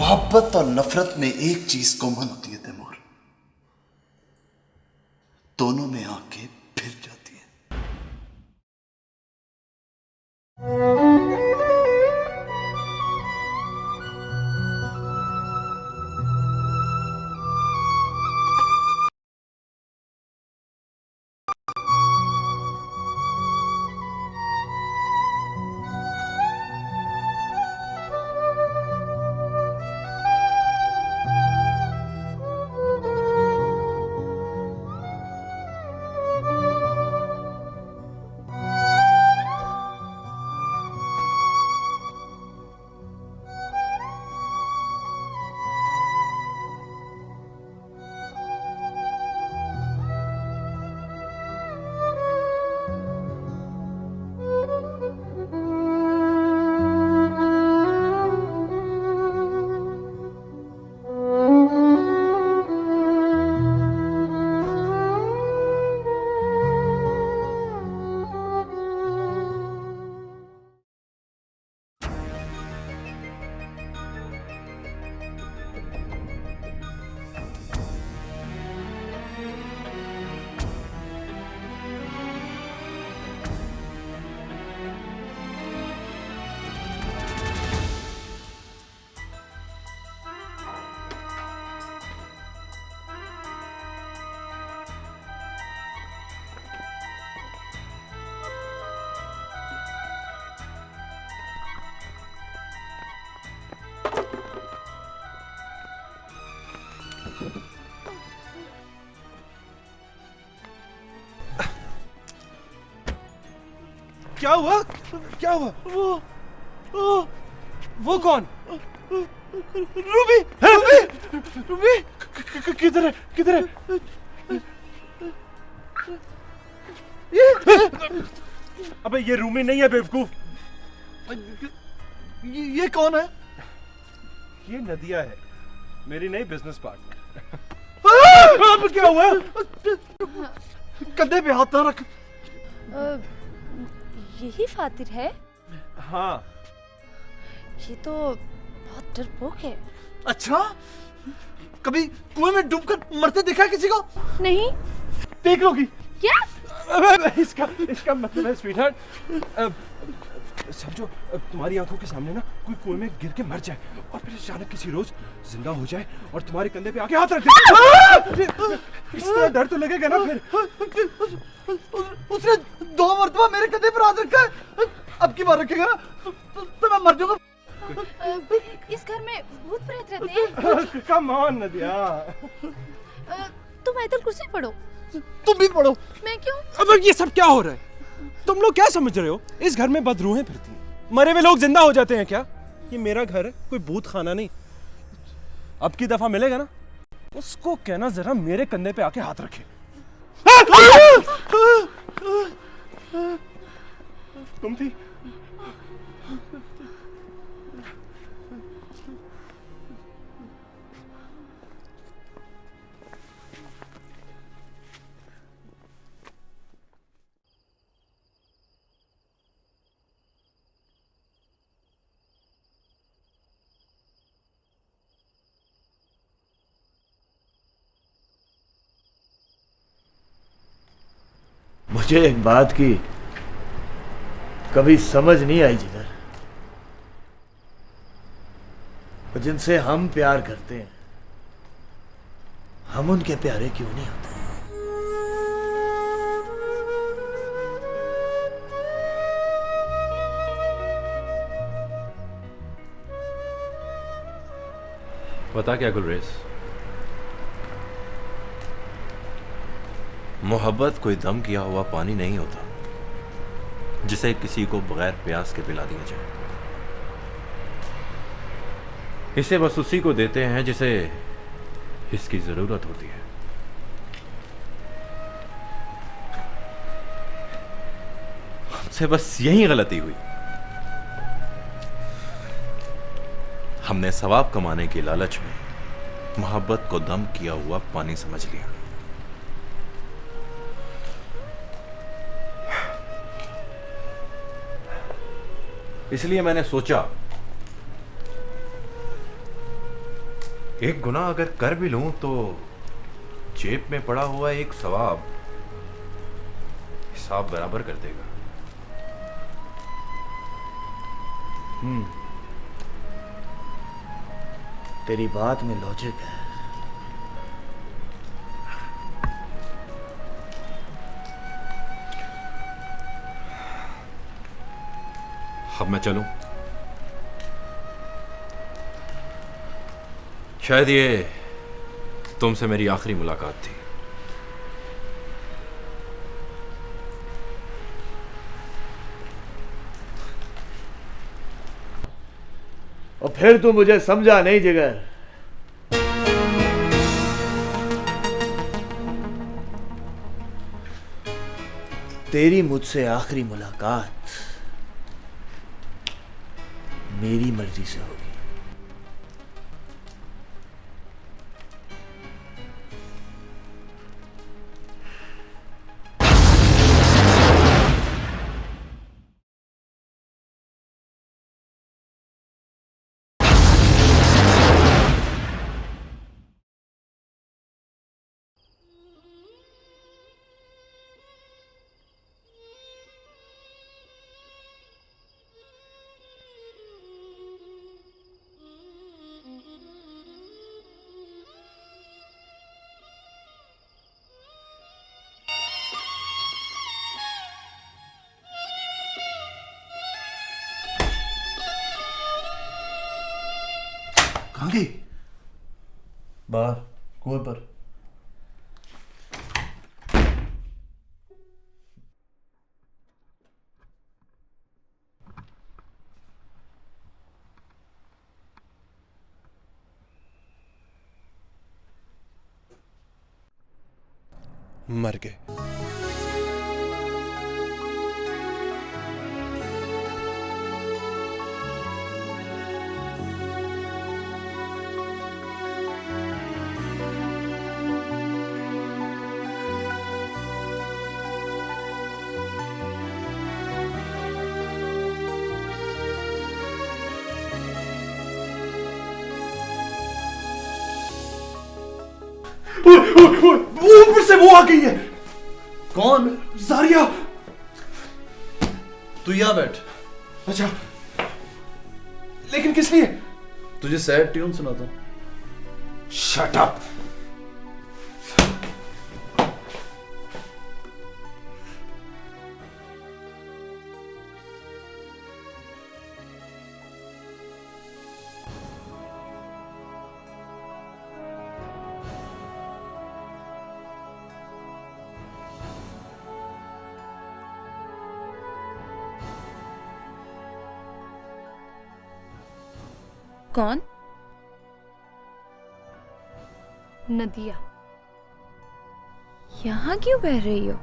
मोहब्बत और नफरत में एक चीज कॉमन होती है तैमूर, दोनों में आंखें फिर जाती हैं। क्या हुआ? क्या हुआ? वो कौन? रूबी! रूबी! रूबी! किधर है? किधर है? अबे ये रूमी नहीं है बेवकूफ। ये कौन है? ये नदिया है, मेरी नई बिजनेस पार्टनर। अब क्या हुआ? कंधे पे हाथ ना रख। यही फातिर है? हाँ। ये तो बहुत डरपोक है। अच्छा, कभी कुएं में डूबकर मरते देखा है किसी को? नहीं। देख लोगी? क्या? इसका मतलब है स्वीटहार्ट, समझो तुम्हारी आंखों के सामने ना कोई कुएं में गिर के मर जाए और फिर अचानक किसी रोज जिंदा हो जाए और तुम्हारे कंधे पे आके हाथ रख दे। इसका डर तो लगेगा ना फिर। उसने 2 मरतबा मेरे कंधे पर हाथ रखा है, अब की बार रखेगा ना तो मैं मर जाऊंगा। इस घर में भूत प्रेत रहते हैं। कम ऑन नदिया। तुम आयतल कुर्सी पढ़ो। तुम भी पढ़ो। मैं क्यों? अब ये सब क्या हो रहा है? तुम लोग क्या समझ रहे हो? इस घर में बदरूहें फिरती हैं, मरे हुए लोग जिंदा हो जाते हैं क्या? ये मेरा घर है, कोई भूत खाना नहीं। अब की दफा मिलेगा ना, उसको कहना जरा मेरे कंधे पे आके हाथ रखे। तुम थी? मुझे एक बात की कभी समझ नहीं आई जिगर, जिनसे हम प्यार करते हैं हम उनके प्यारे क्यों नहीं होते? पता क्या गुलरेज, मोहब्बत कोई दम किया हुआ पानी नहीं होता जिसे किसी को बगैर प्यास के पिला दिया जाए। इसे बस उसी को देते हैं जिसे इसकी जरूरत होती है। हमसे बस यही गलती हुई। हमने सवाब कमाने के लालच में मोहब्बत को दम किया हुआ पानी समझ लिया। इसलिए मैंने सोचा एक गुनाह अगर कर भी लूं तो जेब में पड़ा हुआ एक सवाब हिसाब बराबर कर देगा। तेरी बात में लॉजिक है। अब मैं चलूं? शायद ये तुमसे मेरी आखिरी मुलाकात थी। और फिर तू मुझे समझा नहीं जिगर। तेरी मुझसे आखिरी मुलाकात मेरी मर्जी से होगी। कहाँ गई? बाहर कुएं पर। मर गए। ऊपर से वो आ गई है। कौन? जारिया। तू यहां बैठ, अच्छा, लेकिन किस लिए? तुझे सैड ट्यून सुनाता हूं। Shut up. कौन? नदिया। यहाँ क्यों बह रही हो?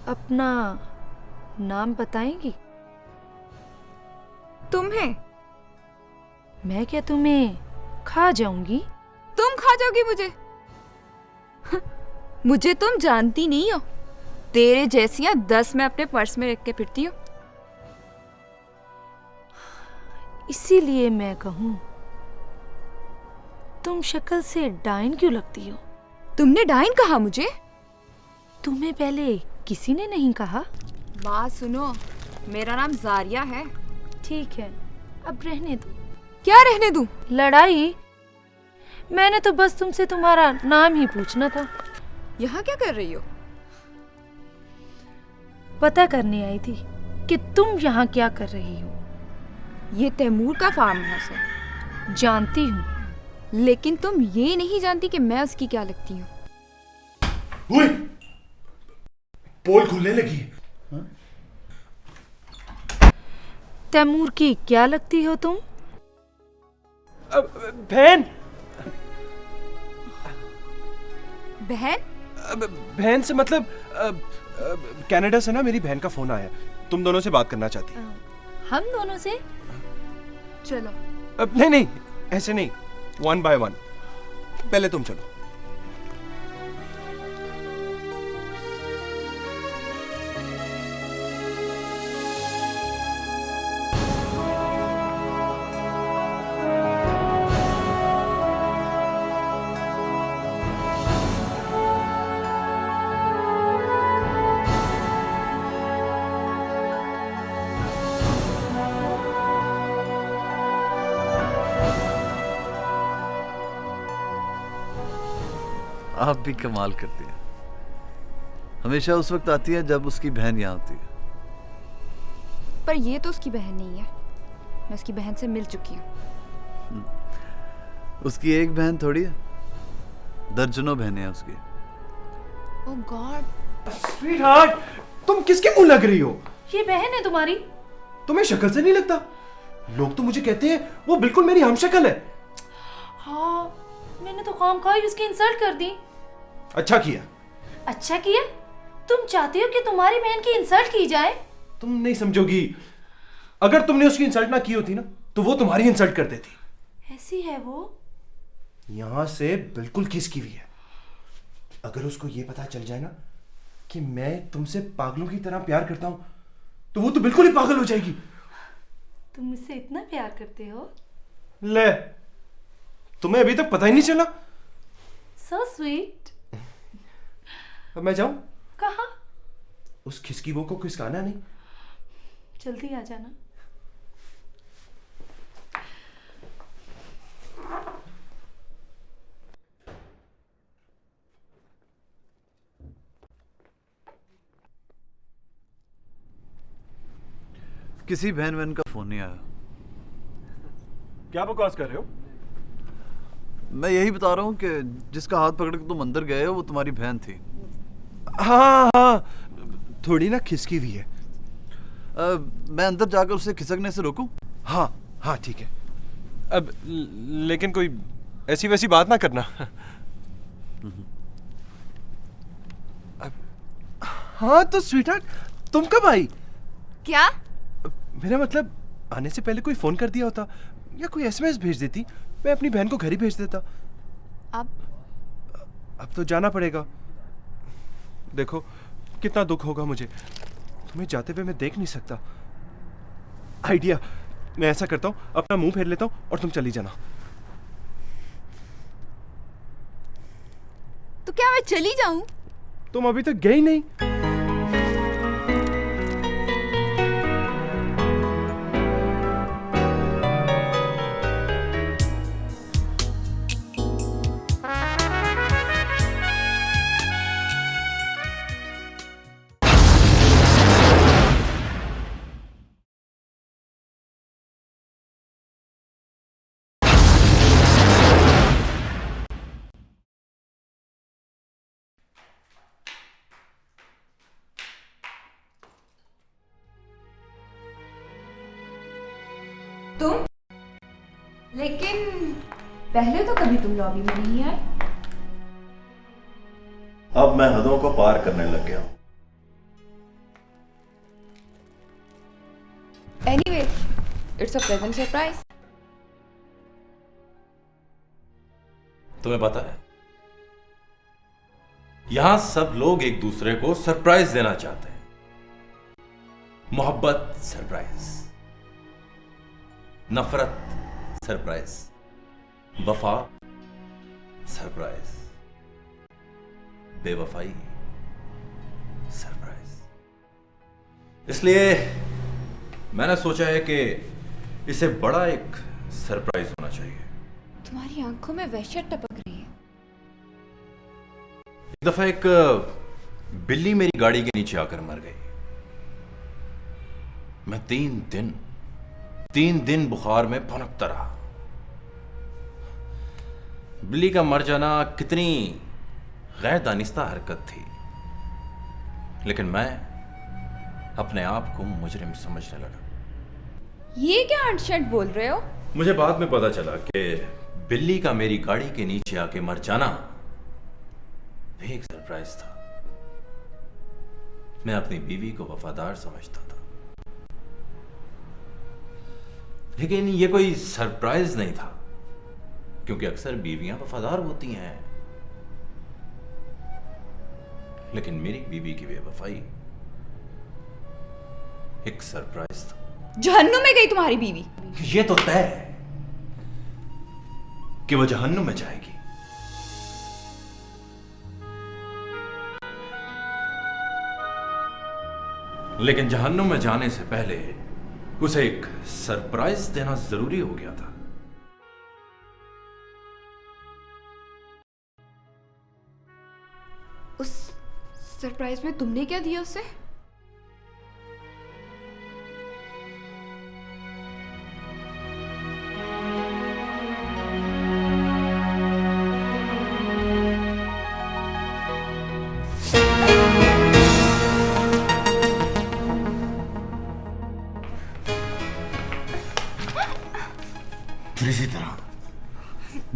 अपना नाम बताएंगी? तुम्हें? मैं क्या तुम्हें खा जाऊंगी? तुम खा जाओगी मुझे? मुझे तुम जानती नहीं हो। तेरे जैसियां 10 मैं अपने पर्स में रख के फिरती हूँ। इसीलिए मैं कहूं, तुम शक्ल से डाइन क्यों लगती हो? तुमने डाइन कहा मुझे? तुम्हें पहले किसी ने नहीं कहा? बात सुनो, मेरा नाम जारिया है। ठीक है, अब रहने दो। क्या रहने दूं? लड़ाई? मैंने तो बस तुमसे तुम्हारा नाम ही पूछना था। यहाँ क्या कर रही हो? पता करने आई थी कि तुम यहाँ क्या कर रही हो। ये तैमूर का फार्म हाउस है। जानती हूँ, लेकिन तुम ये नहीं जानती कि मैं उसकी क्या लगती हूँ। ओए, पोल खुलने लगी। तैमूर की क्या लगती हो तुम? बहन। बहन? बहन से मतलब कनाडा से ना मेरी बहन का फोन आया, तुम दोनों से बात करना चाहती है। हम दोनों से? चलो। नहीं नहीं, ऐसे नहीं, 1 by 1। पहले तुम चलो। आप भी कमाल करती हैं। हमेशा उस वक्त आती है जब उसकी बहन यहाँ होती है। पर ये तो उसकी बहन नहीं है, मैं उसकी बहन से मिल चुकी हूँ। उसकी एक बहन थोड़ी है, दर्जनों बहनें हैं उसकी। ओह गॉड, स्वीटहार्ट, तुम किसके मुंह लग रही हो? ये बहन है तुम्हारी? तुम्हें शक्ल से नहीं लगता? लोग तो मुझे कहते हैं वो बिल्कुल मेरी हमशक्ल है। हाँ, मैंने तो खामखा ही उसकी इंसल्ट कर दी। अच्छा किया। अच्छा किया? तुम चाहते हो कि तुम्हारी बहन की इंसल्ट की जाए? तुम नहीं समझोगी। अगर तुमने उसकी इंसल्ट ना की होती ना तो वो तुम्हारी इंसल्ट कर देती। ऐसी है वो? यहां से बिल्कुल खिसकी हुई है। अगर उसको ये पता चल जाए ना कि मैं तुमसे पागलों की तरह प्यार करता हूं तो वो तो बिल्कुल ही पागल हो जाएगी। तुम मुझसे इतना प्यार करते हो? ले, तुम्हें अभी तक पता ही नहीं चला। So sweet. अब मैं जाऊं? कहाँ? उस खिसकी वो को खिसकाना नहीं। जल्दी आ जाना। किसी बहन बहन का फोन नहीं आया। क्या बकवास कर रहे हो? मैं यही बता रहा हूँ कि जिसका हाथ पकड़ के तुम अंदर गए हो वो तुम्हारी बहन थी। हाँ हाँ, थोड़ी ना खिसकी हुई है। मैं अंदर जाकर उसे खिसकने से रोकूं? हाँ हाँ ठीक है। अब लेकिन कोई ऐसी वैसी बात ना करना। अब, हाँ तो स्वीटहार्ट, तुम कब आई? क्या? मेरा मतलब आने से पहले कोई फोन कर दिया होता या कोई एसएमएस भेज देती, मैं अपनी बहन को घर ही भेज देता। अब तो जाना पड़ेगा। देखो कितना दुख होगा मुझे, तुम्हें जाते हुए मैं देख नहीं सकता। आइडिया, मैं ऐसा करता हूँ, अपना मुंह फेर लेता हूँ और तुम चली जाना। तो क्या मैं चली जाऊं? तुम अभी तक गई नहीं। तुम? लेकिन पहले तो कभी तुम लॉबी में नहीं आए। अब मैं हदों को पार करने लग गया हूं। Anyway, it's a pleasant surprise. तुम्हें पता है, यहां सब लोग एक दूसरे को सरप्राइज देना चाहते हैं। मोहब्बत सरप्राइज, नफरत सरप्राइज, वफा सरप्राइज, बेवफाई सरप्राइज। इसलिए मैंने सोचा है कि इसे बड़ा एक सरप्राइज होना चाहिए। तुम्हारी आंखों में वहशत टपक रही है। एक दफा एक बिल्ली मेरी गाड़ी के नीचे आकर मर गई। मैं 3 दिन बुखार में पनपता रहा। बिल्ली का मर जाना कितनी गैर दानिस्ता हरकत थी, लेकिन मैं अपने आप को मुजरिम समझने लगा। ये क्या अनशट बोल रहे हो? मुझे बाद में पता चला कि बिल्ली का मेरी गाड़ी के नीचे आके मर जाना भी एक सरप्राइज था। मैं अपनी बीवी को वफादार समझता था, लेकिन ये कोई सरप्राइज नहीं था, क्योंकि अक्सर बीवियां वफादार होती हैं, लेकिन मेरी बीवी की बेवफाई एक सरप्राइज था। जहन्नुम में गई तुम्हारी बीवी। ये तो तय है कि वो जहन्नुम में जाएगी। लेकिन जहन्नुम में जाने से पहले उसे एक सरप्राइज देना जरूरी हो गया था। सरप्राइज में तुमने क्या दिया उसे? फिर इसी तरह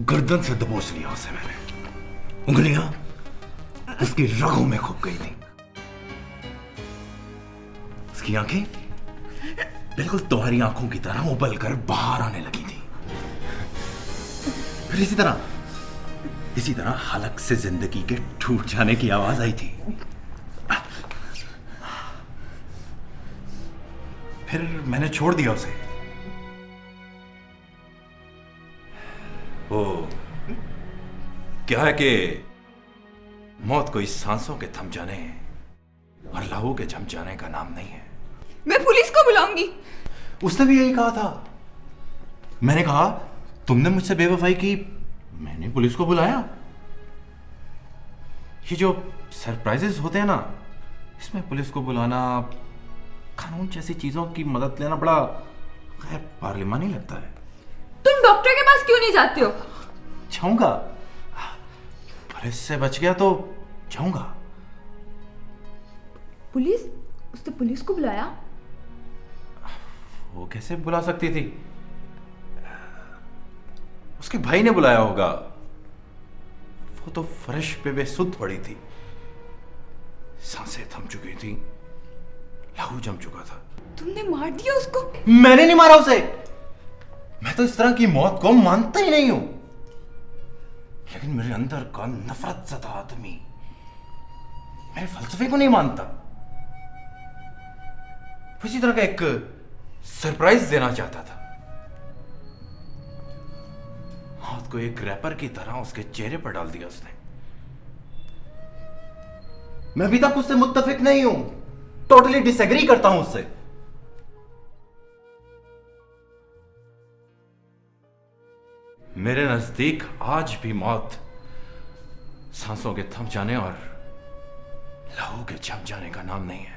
गर्दन से दबोच लिया उसे मैंने। उंगलियां उसकी रगों में खुप गई थी। उसकी आंखें बिल्कुल तुम्हारी आंखों की तरह उबल कर बाहर आने लगी थी। फिर इसी तरह हलक से जिंदगी के टूट जाने की आवाज आई थी। फिर मैंने छोड़ दिया उसे। वो क्या है कि मौत कोई सांसों के थम जाने और लहू के जम जाने का नाम नहीं है। मैं पुलिस को बुलाऊंगी। उसने भी यही कहा था। मैंने कहा तुमने मुझसे बेवफाई की, मैंने पुलिस को बुलाया। ये जो सरप्राइजेस होते हैं ना, इसमें पुलिस को बुलाना, कानून जैसी चीजों की मदद लेना बड़ा गैर पार्लिमानी लगता है। तुम डॉक्टर के पास क्यों नहीं जाते हो? जाऊंगा, पुलिस से बच गया तो जाऊंगा। पुलिस? उसने पुलिस को बुलाया? वो कैसे बुला सकती थी? उसके भाई ने बुलाया होगा। वो तो फर्श पे बेसुध पड़ी थी, सांसें थम चुकी थी, लहू जम चुका था। तुमने मार दिया उसको? मैंने नहीं मारा उसे। मैं तो इस तरह की मौत को मानता ही नहीं हूं। लेकिन मेरे अंदर का नफरत ज़दा आदमी मेरे फलसफे को नहीं मानता। इसी तरह का एक सरप्राइज देना चाहता था। मौत को एक रैपर की तरह उसके चेहरे पर डाल दिया उसने। मैं अभी तक उससे मुत्तफिक नहीं हूं, टोटली डिसएग्री करता हूं उससे। मेरे नजदीक आज भी मौत सांसों के थम जाने और लहू के जम जाने का नाम नहीं है।